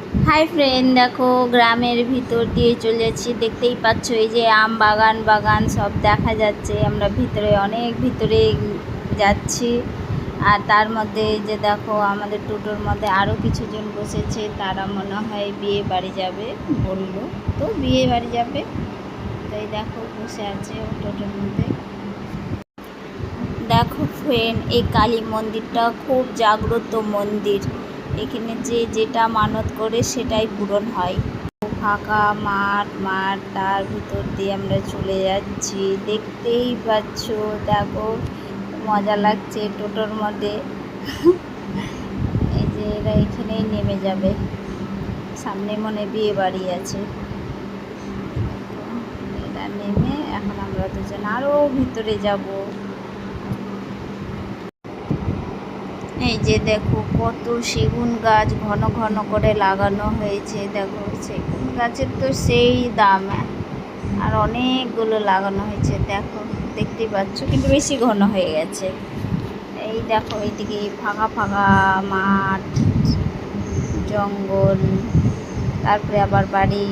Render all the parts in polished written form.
Hi friend, দেখো গ্রামের ভিতর দিয়ে চলে যাচ্ছি। দেখতেই পাচ্ছ এই যে আম বাগান বাগান সব দেখা যাচ্ছে। আমরা ভিতরে অনেক ভিতরে যাচ্ছি। আর তার মধ্যে যে দেখো আমাদের টোটোর মধ্যে আরও কিছুজন বসেছে, তারা মনে হয় বিয়ে বাড়ি যাবে বললো, তো বিয়ে বাড়ি যাবে তাই দেখো বসে আছে টোটোর মধ্যে। দেখো ফ্রেন্ড, এই কালী মন্দিরটা খুব জাগ্রত মন্দির। এখানে যে যেটা মানত করে সেটাই পূরণ হয়। ফাঁকা মাঠ তার ভিতর দিয়ে আমরা চলে যাচ্ছি। দেখতেই পাচ্ছ, দেখো মজা লাগছে টোটোর মধ্যে। এই যে এরা এখানেই নেমে যাবে, সামনে মনে বিয়ে বাড়ি আছে। এরা নেমে এখন আমরা দুজন আরও ভিতরে যাব। এই যে দেখো কত সেগুন গাছ ঘন ঘন করে লাগানো হয়েছে। দেখো সেগুন গাছের তো সেই দাম, আর অনেকগুলো লাগানো হয়েছে। দেখো দেখতেই পাচ্ছ, কিন্তু বেশি ঘন হয়ে গেছে। এই দেখো এইদিকে ফাঁকা ফাঁকা মাঠ, জঙ্গল, তারপরে আবার বাড়ি।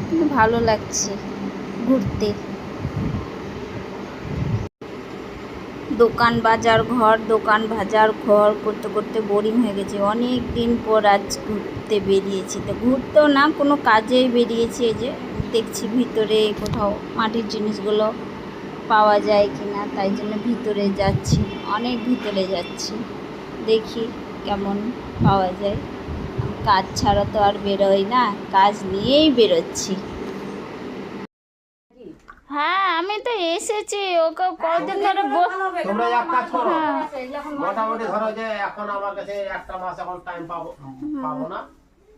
কিন্তু ভালো লাগছে ঘুরতে। দোকান বাজার ঘর করতে করতে বোরিং হয়ে গেছে। অনেক দিন পর আজ ঘুরতে বেরিয়েছি, তো ঘুরতেও না, কোনো কাজেই বেরিয়েছি। এই যে দেখছি ভিতরে কোথাও মাটির জিনিসগুলো পাওয়া যায় কি না, তাই জন্য ভিতরে যাচ্ছি, অনেক ভিতরে যাচ্ছি, দেখি কেমন পাওয়া যায়। কাজ ছাড়া তো আর বেরোই না, কাজ নিয়েই বেরোচ্ছি। হ্যাঁ, আমি তো এসেছি, ওকে কদিন ধরে তোমরা এক কাজ করো, মোটামুটি ধরো যে এখন আমার কাছে একটা মাস এখন টাইম পাবো না।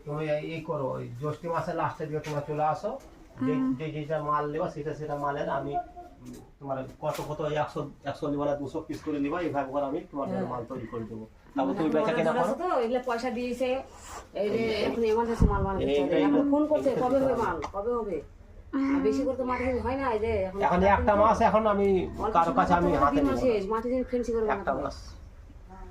তুমি এই করো, ওই জ্যৈষ্ঠ মাসের লাস্টের দিকে তোমরা চলে আসো। যে যেটা মাল নেবা সেটা মালের আমি তোমার কত 100 নিবা না 200 পিস করে নিবা, এইভাবে করে আমি তোমার জন্য মাল তৈরি করে দেবো। তারপর তুমি বেচা কেনা করো। তো এগুলা পয়সা দিয়েছে, এই যে এখন এমার্জেন্সি মাল বানাতে এখন ফোন করছে কবে হবে মাল, কবে হবে। বেশি করে তো মাটি হয় না। এই যে এখন একটা মাস এখন আমি কারো কাছে আমি হাতে নিব, মাটি ফেন্সি করে একটা মাস।